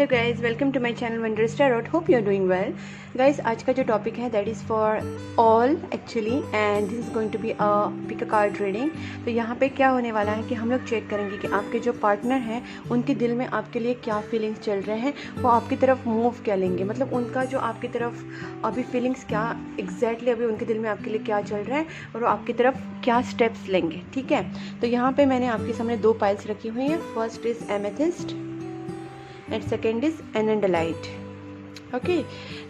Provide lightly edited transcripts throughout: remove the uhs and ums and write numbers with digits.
Hello guys, welcome to my channel Wondrous Tarot. Hope you are doing well. Guys, आज का जो topic है that is for all actually, and this is going to be a pick a card reading. तो यहाँ पे क्या होने वाला है कि हम लोग चेक करेंगे कि आपके जो पार्टनर हैं उनके दिल में आपके लिए क्या फीलिंग्स चल रहे हैं, वो आपकी तरफ मूव क्या लेंगे, मतलब उनका जो आपकी तरफ अभी फीलिंग्स क्या एग्जैक्टली अभी उनके दिल में आपके लिए क्या चल रहा है और वो आपकी तरफ क्या स्टेप्स लेंगे। ठीक है, तो यहाँ पे मैंने आपके सामने 2 पाइल्स रखी हुई हैं। First is amethyst and second is anandalite. Okay,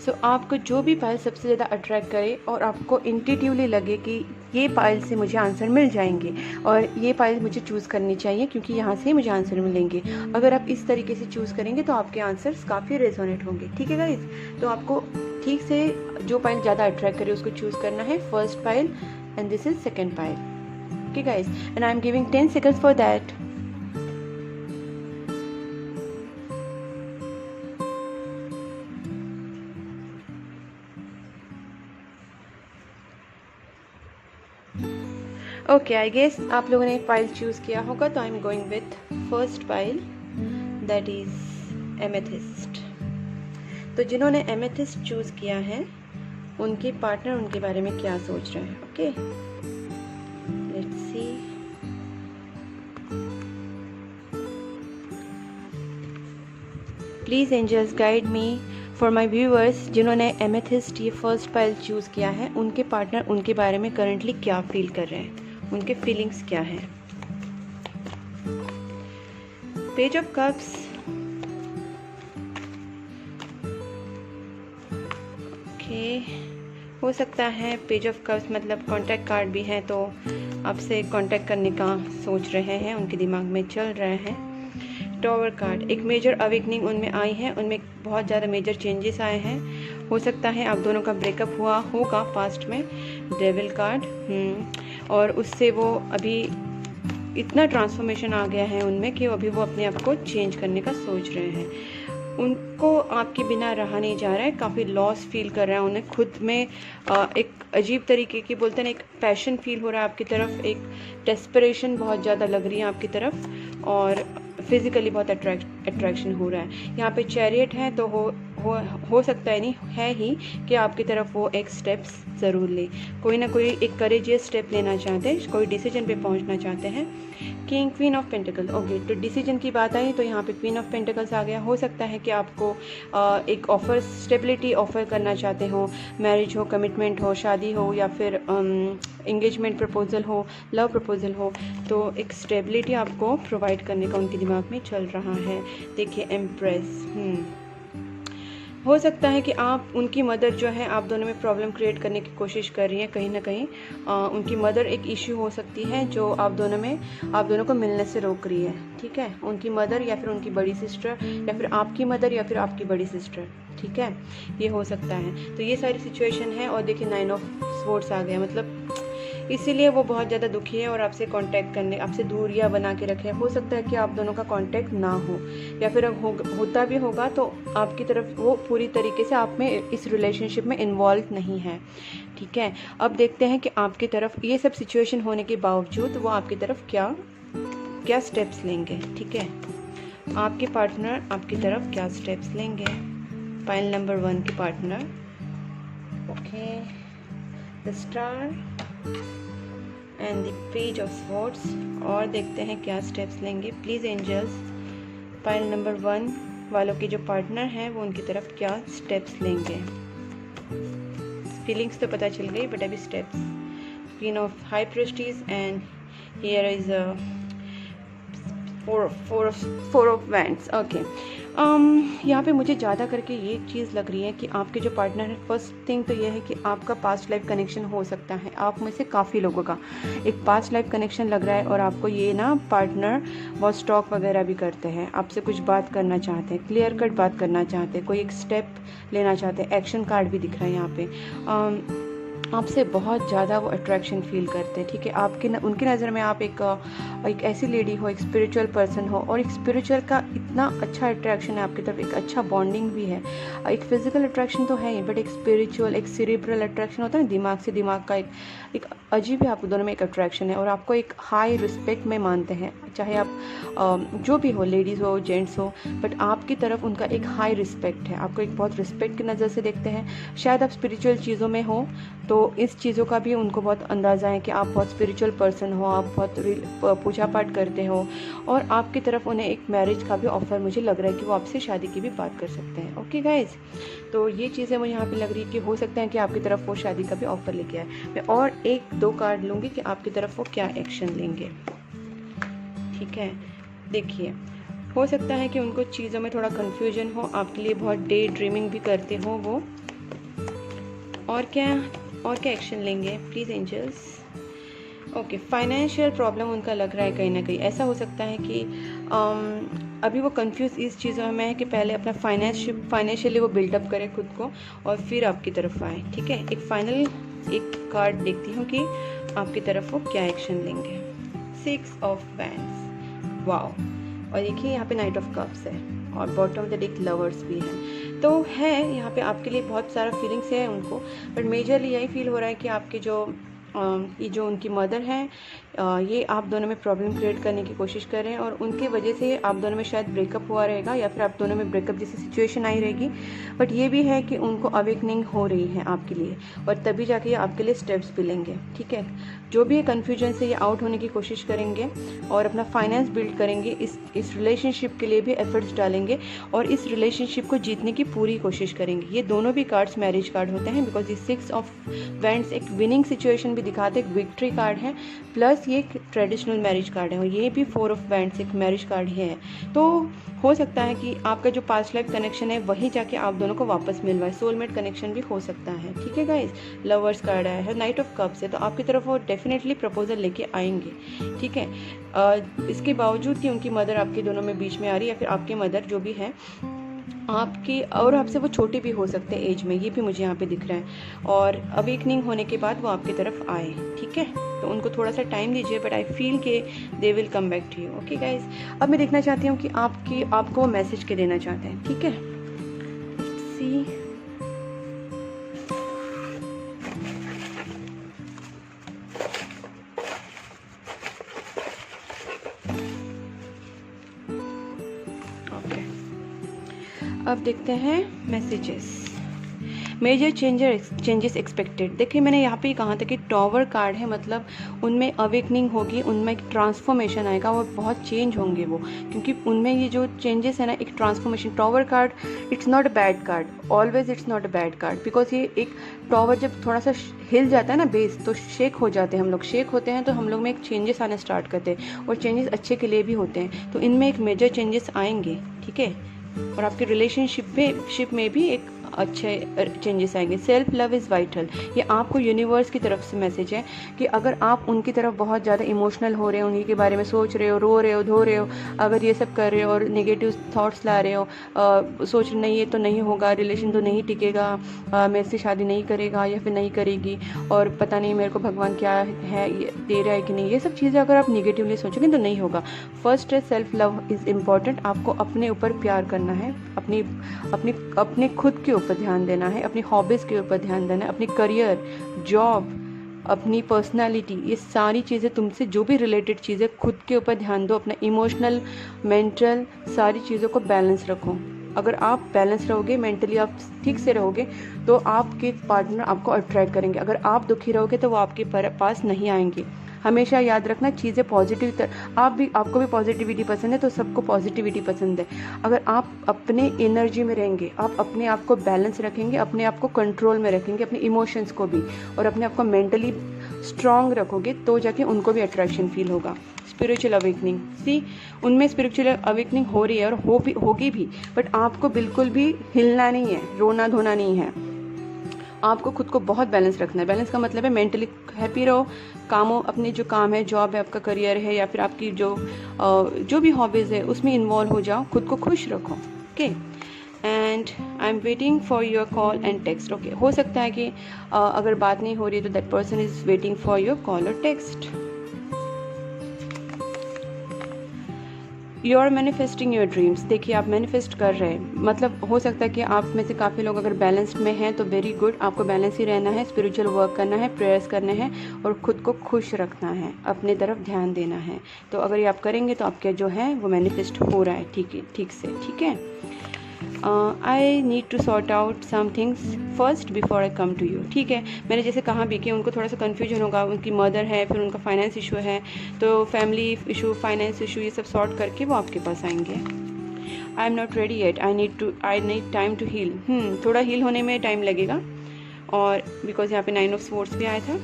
so आपको जो भी पाइल सबसे ज़्यादा अट्रैक्ट करे और आपको इंट्यूटिवली लगे कि ये पाइल से मुझे आंसर मिल जाएंगे और ये पाइल मुझे चूज़ करनी चाहिए क्योंकि यहाँ से मुझे आंसर मिलेंगे, अगर आप इस तरीके से चूज़ करेंगे तो आपके आंसर्स काफ़ी रेजोनेट होंगे। ठीक है गाइज, तो आपको ठीक से जो पाइल ज़्यादा अट्रैक्ट करे उसको चूज़ करना है। First pile and this is second pile. Okay guys, and I am giving 10 seconds for that. Okay, I guess आप लोगों ने एक पाइल चूज़ किया होगा, तो I am going with first pile that is amethyst. तो जिन्होंने एमेथिस्ट चूज़ किया है उनके पार्टनर उनके बारे में क्या सोच रहे हैं। Okay, let's see. Please angels guide me for my viewers, जिन्होंने एमेथिस्ट ये फर्स्ट पाइल चूज़ किया है उनके पार्टनर उनके बारे में करंटली क्या फील कर रहे हैं, उनके फीलिंग्स क्या हैं। पेज ऑफ कप्स, ओके, हो सकता है पेज ऑफ कप्स मतलब कांटेक्ट कार्ड भी है, तो आपसे कांटेक्ट करने का सोच रहे हैं, उनके दिमाग में चल रहे हैं। टॉवर कार्ड, एक मेजर अवेकनिंग उनमें आई है, उनमें बहुत ज़्यादा मेजर चेंजेस आए हैं। हो सकता है आप दोनों का ब्रेकअप हुआ होगा पास्ट में। डेविल कार्ड, और उससे वो अभी इतना ट्रांसफॉर्मेशन आ गया है उनमें कि अभी वो अपने आप को चेंज करने का सोच रहे हैं। उनको आपके बिना रहा नहीं जा रहा है, काफ़ी लॉस फील कर रहा है, उन्हें खुद में एक अजीब तरीके की बोलते हैं, एक पैशन फील हो रहा है आपकी तरफ, एक डेस्परेशन बहुत ज़्यादा लग रही है आपकी तरफ, और फिजिकली बहुत अट्रैक्शन हो रहा है। यहाँ पे चैरियट है, तो हो सकता है, नहीं है ही, कि आपकी तरफ वो एक स्टेप्स ज़रूर ले, कोई ना कोई एक करेजियस स्टेप लेना चाहते हैं, कोई डिसीजन पे पहुंचना चाहते हैं। King, queen of pentacle, okay, तो डिसीजन की बात आई तो यहाँ पे क्वीन ऑफ पेंटिकल्स आ गया। हो सकता है कि आपको एक ऑफर, स्टेबिलिटी ऑफर करना चाहते हो, मैरिज हो, कमिटमेंट हो, शादी हो, या फिर इंगेजमेंट प्रपोजल हो, लव प्रपोजल हो, तो एक स्टेबिलिटी आपको प्रोवाइड करने का उनके दिमाग में चल रहा है। देखिए एम्प्रेस, हो सकता है कि आप, उनकी मदर जो है, आप दोनों में प्रॉब्लम क्रिएट करने की कोशिश कर रही है कहीं ना कहीं। उनकी मदर एक इश्यू हो सकती है जो आप दोनों को मिलने से रोक रही है। ठीक है, उनकी मदर या फिर उनकी बड़ी सिस्टर, या फिर आपकी मदर या फिर आपकी बड़ी सिस्टर। ठीक है, ये हो सकता है। तो ये सारी सिचुएशन है, और देखिए 9 ऑफ स्वॉर्ड्स आ गया, मतलब इसीलिए वो बहुत ज़्यादा दुखी है और आपसे कांटेक्ट करने, आपसे दूरियां बना के रखे। हो सकता है कि आप दोनों का कांटेक्ट ना हो, या फिर होता भी होगा तो आपकी तरफ वो पूरी तरीके से आप में इस रिलेशनशिप में इन्वॉल्व नहीं है। ठीक है, अब देखते हैं कि आपकी तरफ ये सब सिचुएशन होने के बावजूद वो आपकी तरफ क्या स्टेप्स लेंगे। ठीक है, आपके पार्टनर आपकी तरफ क्या स्टेप्स लेंगे। पाइल नंबर 1 के partner, okay, the star and the page of swords, और देखते हैं क्या स्टेप्स लेंगे। प्लीज़ एंजल्स, पाइल नंबर 1 वालों के जो पार्टनर हैं वो उनकी तरफ क्या स्टेप्स लेंगे। फीलिंग्स तो पता चल गई, बट अभी steps. Queen of high Prestige, and here is a four of wands. Okay, यहाँ पे मुझे ज़्यादा करके ये चीज़ लग रही है कि आपके जो पार्टनर है, फर्स्ट थिंग तो ये है कि आपका पास्ट लाइफ कनेक्शन हो सकता है। आप में से काफ़ी लोगों का एक पास्ट लाइफ कनेक्शन लग रहा है, और आपको ये ना पार्टनर बहुत स्टॉक वगैरह भी करते हैं, आपसे कुछ बात करना चाहते हैं, क्लियर कट बात करना चाहते हैं, कोई एक स्टेप लेना चाहते हैं। एक्शन कार्ड भी दिख रहा है यहाँ पे। आपसे बहुत ज़्यादा वो अट्रैक्शन फील करते हैं। ठीक है, उनकी नज़र में आप एक ऐसी लेडी हो, एक स्पिरिचुअल पर्सन हो, और एक स्पिरिचुअल का इतना अच्छा अट्रैक्शन है आपकी तरफ, एक अच्छा बॉन्डिंग भी है। एक फिजिकल अट्रैक्शन तो है ही, बट एक स्पिरिचुअल, एक सेरिब्रल अट्रैक्शन होता है ना, दिमाग से दिमाग का एक एक अजीब ही आप दोनों में एक अट्रैक्शन है और आपको एक हाई रिस्पेक्ट में मानते हैं, चाहे आप जो भी हो, लेडीज़ हो जेंट्स हो, बट आपकी तरफ उनका एक हाई रिस्पेक्ट है, आपको एक बहुत रिस्पेक्ट की नज़र से देखते हैं। शायद आप स्पिरिचुअल चीज़ों में हो तो इस चीज़ों का भी उनको बहुत अंदाज़ा है कि आप बहुत स्पिरिचुअल पर्सन हो, आप बहुत पूजा पाठ करते हो और आपकी तरफ उन्हें एक मैरिज का भी ऑफ़र मुझे लग रहा है कि वो आपसे शादी की भी बात कर सकते हैं। ओके गाइज, तो ये चीज़ें मुझे यहाँ पे लग रही है कि हो सकता है कि आपकी तरफ वो शादी का भी ऑफ़र लेके आए। मैं और 1-2 कार्ड लूँगी कि आपकी तरफ वो क्या एक्शन लेंगे। ठीक है, देखिए, हो सकता है कि उनको चीज़ों में थोड़ा कन्फ्यूजन हो, आपके लिए बहुत डे ड्रीमिंग भी करते हो वो। और क्या एक्शन लेंगे please angels. Okay, financial problem उनका लग रहा है कहीं ना कहीं। ऐसा हो सकता है कि अभी वो कंफ्यूज इस चीज़ों में है कि पहले अपना फाइनेंशियली वो बिल्डअप करे खुद को और फिर आपकी तरफ आए। ठीक है, एक कार्ड देखती हूँ कि आपकी तरफ वो क्या एक्शन लेंगे। 6 ऑफ वैंड्स, वाओ। और देखिए यहाँ पे नाइट ऑफ कप्स है और बॉटम पे एक लवर्स भी है। तो है यहाँ पे आपके लिए बहुत सारा फीलिंग्स है उनको, बट मेजरली यही फील हो रहा है कि आपके ये जो उनकी मदर हैं, ये आप दोनों में प्रॉब्लम क्रिएट करने की कोशिश कर रहे हैं और उनके वजह से आप दोनों में शायद ब्रेकअप हुआ रहेगा या फिर आप दोनों में ब्रेकअप जैसी सिचुएशन आई रहेगी। बट ये भी है कि उनको अवेकनिंग हो रही है आपके लिए और तभी जाके ये आपके लिए स्टेप्स भी लेंगे। ठीक है, जो भी कन्फ्यूजन से ये आउट होने की कोशिश करेंगे और अपना फाइनेंस बिल्ड करेंगे, इस रिलेशनशिप के लिए भी एफर्ट्स डालेंगे और इस रिलेशनशिप को जीतने की पूरी कोशिश करेंगे। ये दोनों भी कार्ड्स मैरिज कार्ड होते हैं बिकॉज ये 6 ऑफ वैंड्स एक विनिंग सिचुएशन भी दिखाते हैं, एक विक्ट्री कार्ड है, प्लस ये एक ट्रेडिशनल मैरिज कार्ड है और ये भी 4 ऑफ वैंड्स एक मैरिज कार्ड ही है। तो हो सकता है कि आपका जो पास्ट लाइफ कनेक्शन है वही जाके आप दोनों को वापस मिलवाए, सोलमेट कनेक्शन भी हो सकता है। ठीक है गाइज, लवर्स कार्ड आया है, नाइट ऑफ कप्स है, तो आपकी तरफ वो डेफिनेटली प्रपोजल लेके आएंगे। ठीक है, इसके बावजूद कि उनकी मदर आपके दोनों में बीच में आ रही है या फिर आपकी मदर जो भी है आपकी और आपसे वो छोटे भी हो सकते हैं एज में, ये भी मुझे यहाँ पे दिख रहा है। और अवेकनिंग होने के बाद वो आपकी तरफ आए। ठीक है, तो उनको थोड़ा सा टाइम दीजिए, बट आई फील के they will come back to you. Okay guys, अब मैं देखना चाहती हूँ कि आपको वो मैसेज के देना चाहते हैं। ठीक है, सी अब देखते हैं मैसेजेस। Major changes expected. देखिए, मैंने यहाँ पे कहा था कि टॉवर कार्ड है, मतलब उनमें अवेकनिंग होगी, उनमें एक ट्रांसफॉर्मेशन आएगा, वो बहुत चेंज होंगे वो, क्योंकि उनमें ये जो चेंजेस है ना, एक transformation. Tower card it's not a bad card, always it's not a bad card, because ये एक टॉवर जब थोड़ा सा हिल जाता है ना बेस, तो शेक हो जाते हैं हम लोग, शेक होते हैं तो हम लोग में एक चेंजेस आने स्टार्ट करते हैं और चेंजेस अच्छे के लिए भी होते हैं। तो इनमें एक मेजर चेंजेस आएंगे। ठीक है, और आपके रिलेशनशिप में भी एक अच्छे चेंजेस आएंगे। सेल्फ लव इज़ वाइटल, ये आपको यूनिवर्स की तरफ से मैसेज है कि अगर आप उनकी तरफ बहुत ज़्यादा इमोशनल हो रहे हो, उन्हीं के बारे में सोच रहे हो, रो रहे हो, धो रहे हो, अगर ये सब कर रहे हो और नेगेटिव थॉट्स ला रहे हो, सोच रहे नहीं ये तो नहीं होगा, रिलेशन तो नहीं टिकेगा, मेरे से शादी नहीं करेगा या फिर नहीं करेगी, और पता नहीं मेरे को भगवान क्या है ये दे रहा है कि नहीं, ये सब चीज़ें अगर आप निगेटिवली सोचोगे तो नहीं होगा। फर्स्ट है सेल्फ लव इज़ इम्पॉर्टेंट, आपको अपने ऊपर प्यार करना है, अपने खुद के ऊपर ध्यान देना है, अपनी हॉबीज़ के ऊपर ध्यान देना है, अपनी करियर, जॉब, अपनी पर्सनालिटी, ये सारी चीज़ें तुमसे जो भी रिलेटेड चीज़ें, खुद के ऊपर ध्यान दो, अपना इमोशनल, मेंटल, सारी चीज़ों को बैलेंस रखो। अगर आप बैलेंस रहोगे, मेंटली आप ठीक से रहोगे, तो आपके पार्टनर आपको अट्रैक्ट करेंगे। अगर आप दुखी रहोगे तो वो आपके पास नहीं आएंगे। हमेशा याद रखना, चीज़ें पॉजिटिव, आपको भी पॉजिटिविटी पसंद है तो सबको पॉजिटिविटी पसंद है। अगर आप अपने एनर्जी में रहेंगे, आप अपने आप को बैलेंस रखेंगे, अपने आप को कंट्रोल में रखेंगे, अपने इमोशंस को भी, और अपने आप को मेंटली स्ट्रांग रखोगे, तो जाके उनको भी अट्रैक्शन फील होगा। स्पिरिचुअल अवेकनिंग, उनमें स्पिरिचुअल अवेकनिंग हो रही है और होगी भी, बट आपको बिल्कुल भी हिलना नहीं है, रोना धोना नहीं है, आपको खुद को बहुत बैलेंस रखना है। बैलेंस का मतलब है मेंटली हैप्पी रहो, अपने जो काम है, जॉब है, आपका करियर है, या फिर आपकी जो भी हॉबीज़ है उसमें इन्वॉल्व हो जाओ, खुद को खुश रखो। Okay, and I am waiting for your call and text. Okay, हो सकता है कि अगर बात नहीं हो रही है तो that person is waiting for your call और text. You are manifesting your dreams. देखिए आप मैनिफेस्ट कर रहे हैं, मतलब हो सकता है कि आप में से काफ़ी लोग अगर बैलेंस्ड में हैं तो वेरी गुड, आपको बैलेंस ही रहना है, स्पिरिचुअल वर्क करना है, प्रेयर्स करने हैं और ख़ुद को खुश रखना है, अपने तरफ ध्यान देना है। तो अगर ये आप करेंगे तो आपके जो है वो मैनिफेस्ट हो रहा है ठीक से, ठीक है। I need to sort out some things first before I come to you. ठीक है, मैंने जैसे कहा भी कि उनको थोड़ा सा कन्फ्यूजन होगा, उनकी मदर है, फिर उनका फाइनेंस इशू है, तो फैमिली इशू, फाइनेंस इशू, ये सब सॉर्ट करके वो आपके पास आएंगे। I am not ready yet, I need time to heal. थोड़ा हील होने में टाइम लगेगा, और बिकॉज यहाँ पे 9 ऑफ स्वॉर्ड्स भी आया था।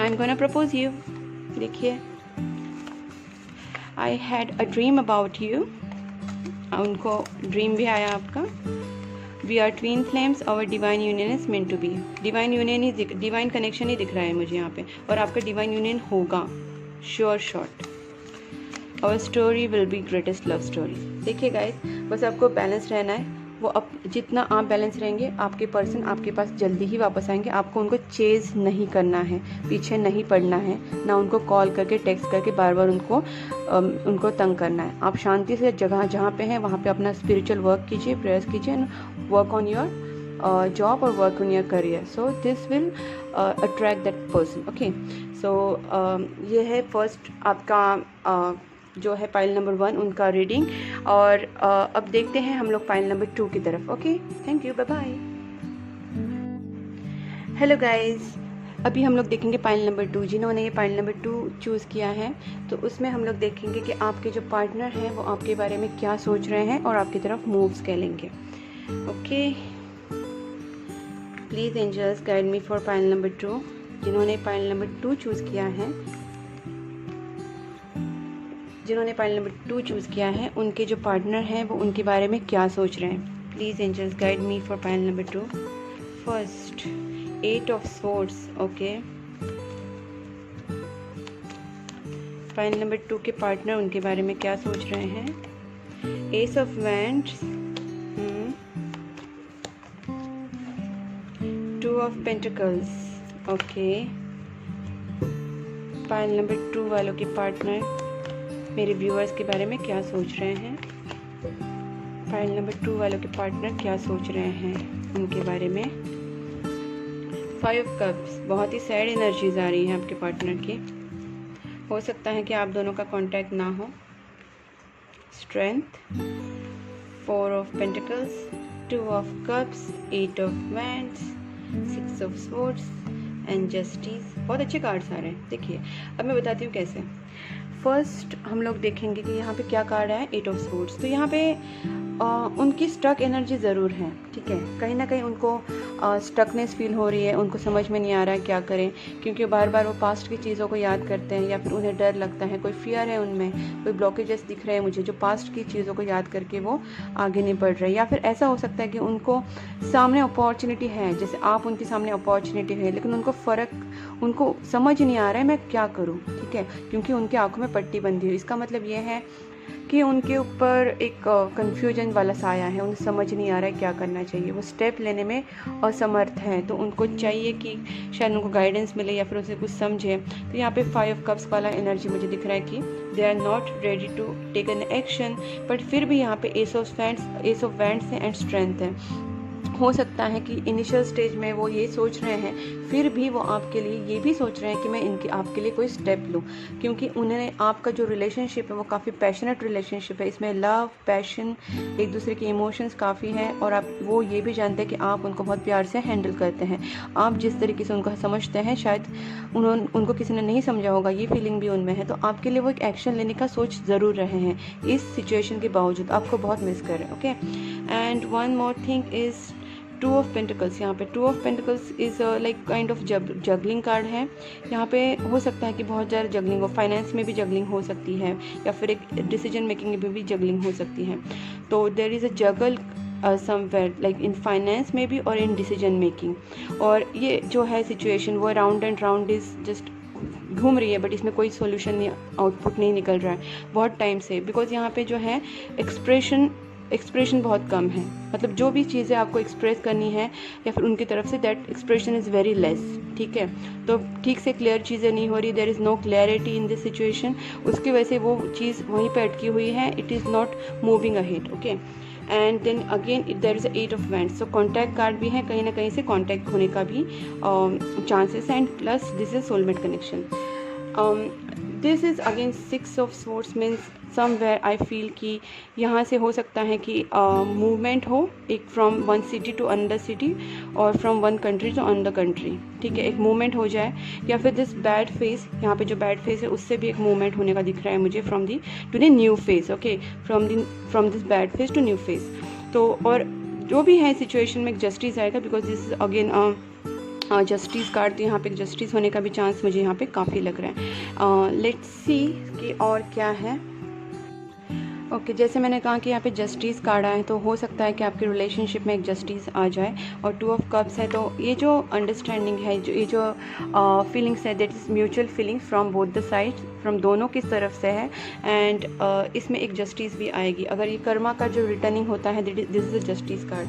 I am gonna propose you. देखिए, I had a dream about you, उनको ड्रीम भी आया आपका। We are twin flames, our divine union is meant to be. Divine union ही डिवाइन कनेक्शन ही दिख रहा है मुझे यहाँ पे, और आपका डिवाइन यूनियन होगा sure shot. Our story will be greatest love story. देखिए गाइस, बस आपको बैलेंस रहना है, वो जितना आप बैलेंस रहेंगे आपके पर्सन आपके पास जल्दी ही वापस आएंगे। आपको उनको चेज नहीं करना है, पीछे नहीं पड़ना है, ना उनको कॉल करके टेक्स्ट करके बार बार उनको तंग करना है। आप शांति से जगह जहाँ पे हैं वहाँ पे अपना स्पिरिचुअल वर्क कीजिए, प्रेयर्स कीजिए, and work on your job और work on your career. So this will attract that person. Okay, so ये है फर्स्ट आपका जो है पाइल नंबर 1 उनका रीडिंग, और अब देखते हैं हम लोग पाइल नंबर 2 की तरफ। Okay, thank you, bye bye. Hello guys, अभी हम लोग देखेंगे पाइल नंबर 2। जिन्होंने ये पाइल नंबर 2 चूज़ किया है तो उसमें हम लोग देखेंगे कि आपके जो पार्टनर हैं वो आपके बारे में क्या सोच रहे हैं और आपकी तरफ मूव्स क्या लेंगे। Okay, please angels guide me for pile number 2। जिन्होंने पाइल नंबर 2 चूज़ किया है, उनके जो पार्टनर हैं वो उनके बारे में क्या सोच रहे हैं। Please angels guide me for pile number 2। First 8 of swords. Okay, pile number 2 के पार्टनर उनके बारे में क्या सोच रहे हैं। S of wands, 2 of pentacles. Okay, pile number 2 वालों के पार्टनर मेरे व्यूअर्स के बारे में क्या सोच रहे हैं। पाइल नंबर 2 वालों के पार्टनर क्या सोच रहे हैं उनके बारे में। 5 ऑफ कप्स, बहुत ही सैड एनर्जीज आ रही हैं आपके पार्टनर की। हो सकता है कि आप दोनों का कांटेक्ट ना हो। Strength, 4 of pentacles, 2 of cups, 8 of wands, 6 of swords and justice. बहुत अच्छे कार्ड्स आ रहे हैं। देखिए, अब मैं बताती हूँ कैसे। फर्स्ट हम लोग देखेंगे कि यहाँ पे क्या कार्ड है, 8 ऑफ स्वॉर्ड्स। तो यहाँ पे उनकी स्टक एनर्जी ज़रूर है, ठीक है। कहीं ना कहीं उनको स्टकनेस फील हो रही है, उनको समझ में नहीं आ रहा है क्या करें, क्योंकि बार बार वो पास्ट की चीज़ों को याद करते हैं, या फिर उन्हें डर लगता है, कोई फियर है उनमें, कोई ब्लॉकेजेस दिख रहे हैं मुझे जो पास्ट की चीज़ों को याद करके वो आगे नहीं बढ़ रहे। या फिर ऐसा हो सकता है कि उनको सामने अपॉर्चुनिटी है, जैसे आप उनके सामने अपॉर्चुनिटी है, लेकिन उनको समझ नहीं आ रहा है मैं क्या करूँ, ठीक है, क्योंकि उनकी आंखों में पट्टी बंधी हुई। इसका मतलब ये है कि उनके ऊपर एक कंफ्यूजन वाला साया है, उन्हें समझ नहीं आ रहा है क्या करना चाहिए, वो स्टेप लेने में असमर्थ हैं। तो उनको चाहिए कि शायद उनको गाइडेंस मिले या फिर उसे कुछ समझे। तो यहाँ पे 5 ऑफ कप्स वाला एनर्जी मुझे दिख रहा है कि they are not ready to take an action, but फिर भी यहाँ पे एस ऑफ वैंड्स है एंड स्ट्रेंथ है। हो सकता है कि इनिशियल स्टेज में वो ये सोच रहे हैं, फिर भी वो आपके लिए ये भी सोच रहे हैं कि मैं आपके लिए कोई स्टेप लूँ, क्योंकि उन्हें आपका जो रिलेशनशिप है वो काफ़ी पैशनेट रिलेशनशिप है। इसमें लव, पैशन, एक दूसरे के इमोशंस काफ़ी हैं, और वो ये भी जानते हैं कि आप उनको बहुत प्यार से हैंडल करते हैं। आप जिस तरीके से उनको समझते हैं, शायद उनको किसी ने नहीं समझा होगा, ये फीलिंग भी उनमें है। तो आपके लिए वो एक एक्शन लेने का सोच ज़रूर रहे हैं, इस सिचुएशन के बावजूद आपको बहुत मिस कर रहे हैं। Okay, and one more thing is 2 of pentacles. यहाँ पे 2 of pentacles is like kind of juggling card है। यहाँ पे हो सकता है कि बहुत ज़्यादा जगलिंग हो, फाइनेंस में भी जगलिंग हो सकती है, या फिर एक डिसीजन मेकिंग में भी जगलिंग हो सकती है। तो there is a juggle somewhere like in finance में भी और इन डिसीजन मेकिंग। और ये जो है सिचुएशन वो round and round is just घूम रही है, बट इसमें कोई सॉल्यूशन नहीं, आउटपुट नहीं निकल रहा है बहुत टाइम से। बिकॉज यहाँ पे जो है एक्सप्रेशन एक्सप्रेशन बहुत कम है, मतलब जो भी चीज़ें आपको एक्सप्रेस करनी है या फिर उनकी तरफ say that expression is very less, ठीक है। तो ठीक से क्लियर चीज़ें नहीं हो रही, there is no clarity in this situation, उसकी वजह से वो चीज़ वहीं पर अटकी हुई है, it is not moving ahead, okay. And then again there is 8 of wands, so contact card भी है, कहीं ना कहीं से कॉन्टैक्ट होने का भी chances, and plus this is soulmate connection. This is again 6 of swords, means somewhere I feel कि यहाँ से हो सकता है कि मूवमेंट हो, एक from one city to another city और from one country to another country, ठीक है, एक मूवमेंट हो जाए, या फिर दिस बैड फेस, यहाँ पे जो बैड फेस है उससे भी एक मूवमेंट होने का दिख रहा है मुझे, from the to the new face, okay, from this bad face to new face. तो और जो भी है सिचुएशन में एक जस्टिस आएगा, because this is again justice card, तो यहाँ पे जस्टिस होने का भी चांस मुझे यहाँ पे काफ़ी लग रहा है। लेट्स सी कि और क्या है। ओके, जैसे मैंने कहा कि यहाँ पे जस्टिस कार्ड आए, तो हो सकता है कि आपके रिलेशनशिप में एक जस्टिस आ जाए, और 2 ऑफ कप्स है, तो ये जो अंडरस्टैंडिंग है, जो ये जो फीलिंग्स है, that is mutual feelings from both the side, from दोनों की तरफ से है, एंड इसमें एक जस्टिस भी आएगी। अगर ये कर्मा का जो रिटर्निंग होता है, this is a justice card.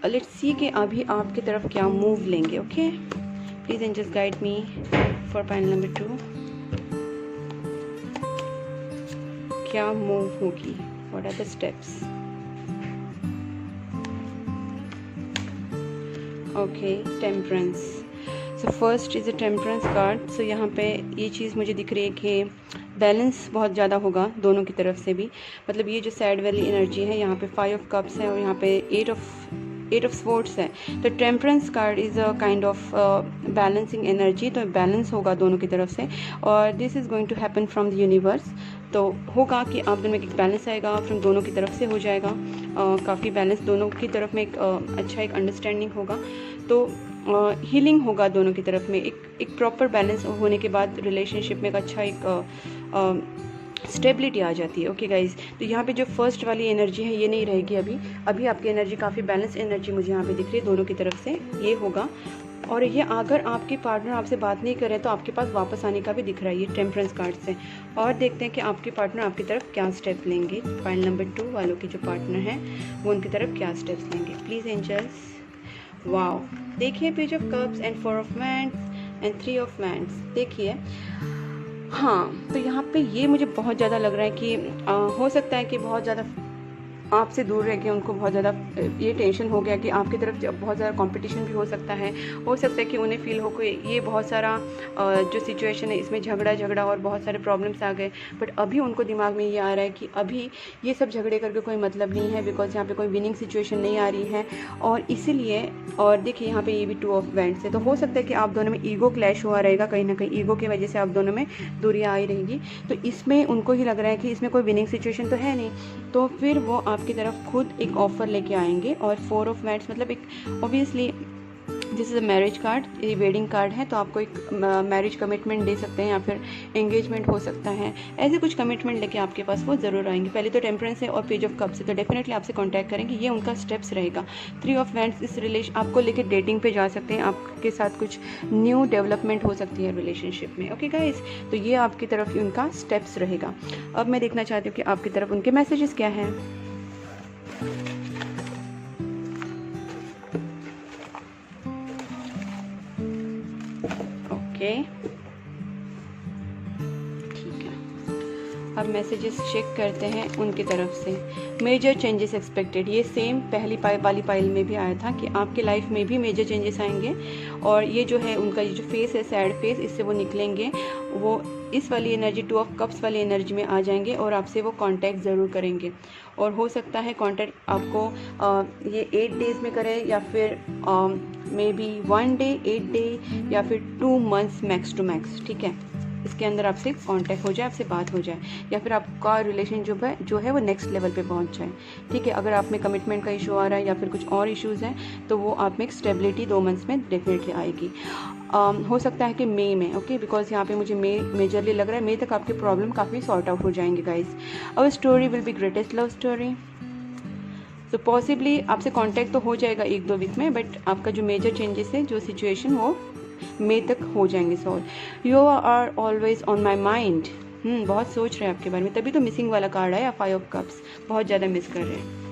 Let's see कि अभी आपकी तरफ क्या मूव लेंगे, okay. Please angels guide me for pile number 2, क्या मूव होगी, what are the steps. Okay, temperance, so first is a temperance card. सो यहाँ पे ये चीज़ मुझे दिख रही है कि बैलेंस बहुत ज़्यादा होगा दोनों की तरफ से भी, मतलब ये जो सैड वाली एनर्जी है, यहाँ पे 5 ऑफ कप्स है और यहाँ पे 8 ऑफ स्वॉर्ड्स है, तो temperance card is a kind of balancing energy, तो बैलेंस होगा दोनों की तरफ से, और this is going to happen from the universe. तो होगा कि आप दोनों में एक बैलेंस आएगा, फ्रॉम दोनों की तरफ से हो जाएगा, काफ़ी बैलेंस दोनों की तरफ में, एक अच्छा एक अंडरस्टैंडिंग होगा, तो हीलिंग होगा दोनों की तरफ में, एक प्रॉपर बैलेंस होने के बाद रिलेशनशिप में एक अच्छा एक स्टेबिलिटी आ जाती है, ओके गाइज। तो यहाँ पे जो फर्स्ट वाली एनर्जी है ये नहीं रहेगी, अभी आपकी एनर्जी काफ़ी बैलेंस एनर्जी मुझे यहाँ पे दिख रही है दोनों की तरफ से, ये होगा। और ये अगर आपके पार्टनर आपसे बात नहीं करे तो आपके पास वापस आने का भी दिख रहा है ये टेम्परेंस कार्ड से। और देखते हैं कि आपके पार्टनर आपकी तरफ क्या स्टेप लेंगे, फाइल नंबर 2 वालों के जो पार्टनर हैं वो उनकी तरफ क्या स्टेप्स लेंगे, प्लीज़ एंजल्स। वाओ, देखिए page of cups and 4 of wands and 3 of wands, देखिए। हाँ, तो यहाँ पे ये मुझे बहुत ज़्यादा लग रहा है कि हो सकता है कि बहुत ज़्यादा आपसे दूर रह के उनको बहुत ज़्यादा ये टेंशन हो गया कि आपकी तरफ बहुत ज़्यादा कंपटीशन भी हो सकता है कि उन्हें फील हो कि ये बहुत सारा जो सिचुएशन है इसमें झगड़ा और बहुत सारे प्रॉब्लम्स आ गए, बट अभी उनको दिमाग में ये आ रहा है कि अभी ये सब झगड़े करके कोई मतलब नहीं है, बिकॉज यहाँ पे कोई विनिंग सिचुएशन नहीं आ रही है, और इसीलिए। और देखिए यहाँ पे ये भी 2 ऑफ वैंड्स है, तो हो सकता है कि आप दोनों में ईगो क्लैश हुआ रहेगा, कहीं ना कहीं ईगो की वजह से आप दोनों में दूरियाँ आई रहेगी, तो इसमें उनको ही लग रहा है कि इसमें कोई विनिंग सिचुएशन तो है नहीं, तो फिर वो आपकी तरफ खुद एक ऑफ़र लेके आएंगे। और 4 ऑफ वैंड्स मतलब एक obviously this is a marriage card, ये वेडिंग कार्ड है, तो आपको एक मैरिज कमिटमेंट दे सकते हैं या फिर एंगेजमेंट हो सकता है, ऐसे कुछ कमिटमेंट लेके आपके पास वो ज़रूर आएंगे। पहले तो टेम्परेंस है और पेज ऑफ कप्स है, तो डेफिनेटली आपसे कांटेक्ट करेंगे, ये उनका स्टेप्स रहेगा। 3 ऑफ वैंड्स इस रिलेशन आपको लेके डेटिंग पे जा सकते हैं, आपके साथ कुछ न्यू डेवलपमेंट हो सकती है रिलेशनशिप में, ओके गाइज। तो ये आपकी तरफ उनका स्टेप्स रहेगा। अब मैं देखना चाहती हूँ कि आपकी तरफ उनके मैसेजेस क्या हैं। ओके, ठीक है, अब मैसेजेस चेक करते हैं उनकी तरफ से। मेजर चेंजेस एक्सपेक्टेड, ये सेम पहली वाली पाइल में भी आया था कि आपके लाइफ में भी मेजर चेंजेस आएंगे, और ये जो है उनका ये जो फेस है सैड फेस, इससे वो निकलेंगे, वो इस वाली एनर्जी 2 ऑफ कप्स वाली एनर्जी में आ जाएंगे और आपसे वो कांटेक्ट ज़रूर करेंगे। और हो सकता है कांटेक्ट आपको ये 8 डेज़ में करें, या फिर मे बी 1 डे, 8 डे, या फिर 2 मंथ्स मैक्स टू मैक्स, ठीक है, इसके अंदर आपसे कांटेक्ट हो जाए, आपसे बात हो जाए, या फिर आपका रिलेशन जो है वो नेक्स्ट लेवल पे पहुंच जाए, ठीक है। अगर आप में कमिटमेंट का इशू आ रहा है या फिर कुछ और इश्यूज़ हैं, तो वो आप में एक स्टेबिलिटी 2 मंथ्स में डेफिनेटली आएगी। हो सकता है कि मई में, ओके, बिकॉज यहाँ पे मुझे मई मेजरली लग रहा है, मई तक आपके प्रॉब्लम काफ़ी सॉर्ट आउट हो जाएंगे guys. Our story will be greatest love story, तो पॉसिबली आपसे कांटेक्ट तो हो जाएगा 1-2 वीक में, बट आपका जो मेजर चेंजेस है, जो सिचुएशन, वो मई तक हो जाएंगे solve. You are always on my mind, बहुत सोच रहे हैं आपके बारे में, तभी तो मिसिंग वाला कार्ड आया 5 ऑफ कप्स, बहुत ज़्यादा मिस कर रहे हैं।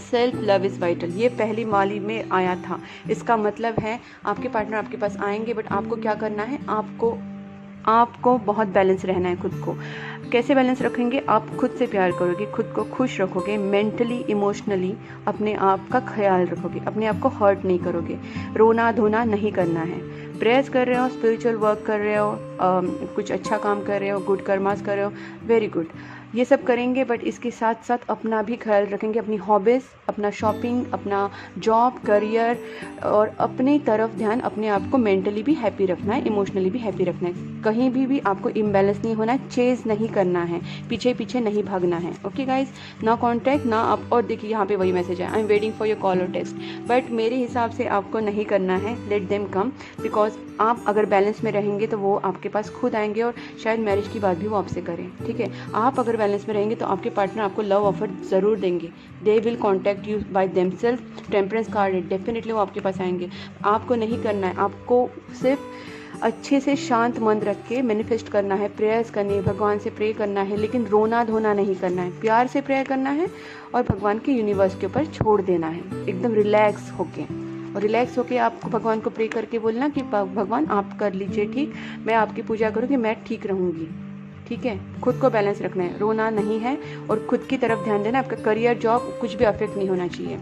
सेल्फ लव इज़ वाइटल, ये पहली माली में आया था। इसका मतलब है आपके पार्टनर आपके पास आएंगे, बट आपको क्या करना है, आपको बहुत बैलेंस रहना है खुद को। कैसे बैलेंस रखेंगे, आप खुद से प्यार करोगे, खुद को खुश रखोगे, मेंटली इमोशनली अपने आप का ख्याल रखोगे, अपने आप को हर्ट नहीं करोगे, रोना धोना नहीं करना है। प्रेयर्स कर रहे हो, स्पिरिचुअल वर्क कर रहे हो, कुछ अच्छा काम कर रहे हो, गुड कर्मास कर रहे हो, वेरी गुड, ये सब करेंगे, बट इसके साथ साथ अपना भी ख्याल रखेंगे, अपनी हॉबीज़, अपना शॉपिंग, अपना जॉब, करियर और अपनी तरफ ध्यान, अपने आप को मेंटली भी हैप्पी रखना है, इमोशनली भी हैप्पी रखना है। कहीं भी आपको इम्बैलेंस नहीं होना है, चेज़ नहीं करना है, पीछे पीछे नहीं भागना है। ओके गाइज, ना कॉन्टैक्ट ना आप, और देखिए यहाँ पे वही मैसेज है, I am waiting for your call और टेक्स्ट, बट मेरे हिसाब से आपको नहीं करना है, लेट देम कम, बिकॉज आप अगर बैलेंस में रहेंगे तो वो आपके पास खुद आएंगे और शायद मैरिज की बात भी वो आपसे करें। ठीक है, आप अगर बैलेंस में रहेंगे तो आपके पार्टनर आपको लव ऑफर ज़रूर देंगे, they will contact you by themselves. Temperance card है, डेफिनेटली वो आपके पास आएंगे। आपको नहीं करना है, आपको सिर्फ अच्छे से शांत मन रख के मैनिफेस्ट करना है, प्रेयर्स करनी है, भगवान से प्रे करना है, लेकिन रोना धोना नहीं करना है, प्यार से प्रेयर करना है और भगवान के यूनिवर्स के ऊपर छोड़ देना है, एकदम रिलैक्स होके। और रिलैक्स होके आपको भगवान को प्रे करके बोलना कि भगवान आप कर लीजिए ठीक, मैं आपकी पूजा करूँगी, मैं ठीक रहूँगी। ठीक है, खुद को बैलेंस रखना है, रोना नहीं है और खुद की तरफ ध्यान देना, आपका करियर जॉब कुछ भी अफेक्ट नहीं होना चाहिए।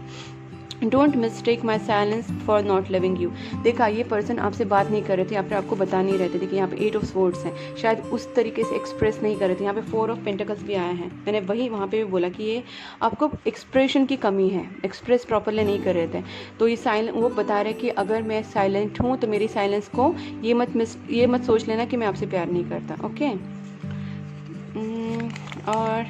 Don't mistake my silence for not loving you. देखा, ये पर्सन आपसे बात नहीं कर रहे थे, यहाँ पे आपको बता नहीं रहे थे। देखिए यहाँ पे 8 ऑफ स्वॉर्ड्स हैं, शायद उस तरीके से एक्सप्रेस नहीं कर रहे थे। यहाँ पे 4 ऑफ पेंटिकल्स भी आया है, मैंने वही वहाँ पे भी बोला कि ये आपको एक्सप्रेशन की कमी है, एक्सप्रेस प्रॉपरली नहीं कर रहे थे। तो ये वो बता रहे कि अगर मैं साइलेंट हूँ तो मेरी साइलेंस को ये मत सोच लेना कि मैं आपसे प्यार नहीं करता। ओके, और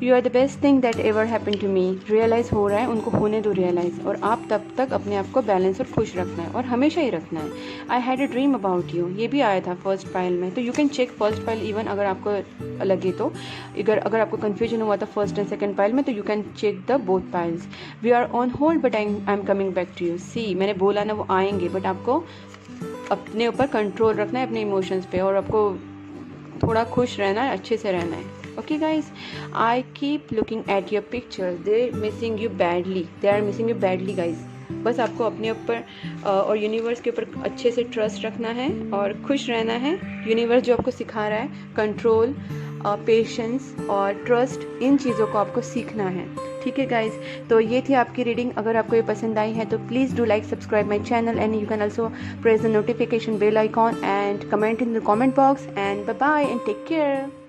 you are the best thing that ever happen to me. Realise हो रहा है, उनको होने दो रियलाइज़, और आप तब तक अपने आप को बैलेंस और खुश रखना है और हमेशा ही रखना है। I had a dream about you, ये भी आया था फर्स्ट फाइल में, तो you can check first file even अगर आपको लगे तो। अगर आपको कन्फ्यूजन हुआ था फर्स्ट एंड सेकंड फाइल में, तो you can check the both files. We are on hold but I am coming back to you. See, मैंने बोला ना वो आएंगे, बट आपको अपने ऊपर कंट्रोल रखना है, अपने इमोशंस पे, और आपको थोड़ा खुश रहना है, अच्छे से रहना है। Okay guys, I keep looking at your pictures, they're missing you badly, they are missing you badly guys। बस आपको अपने ऊपर और यूनिवर्स के ऊपर अच्छे से ट्रस्ट रखना है और खुश रहना है। यूनिवर्स जो आपको सिखा रहा है, कंट्रोल, पेशेंस और ट्रस्ट, इन चीज़ों को आपको सीखना है। ठीक है गाइज, तो ये थी आपकी रीडिंग। अगर आपको ये पसंद आई है तो please do like, subscribe my channel, and you can also press the notification bell icon and comment in the comment box, and bye bye and take care.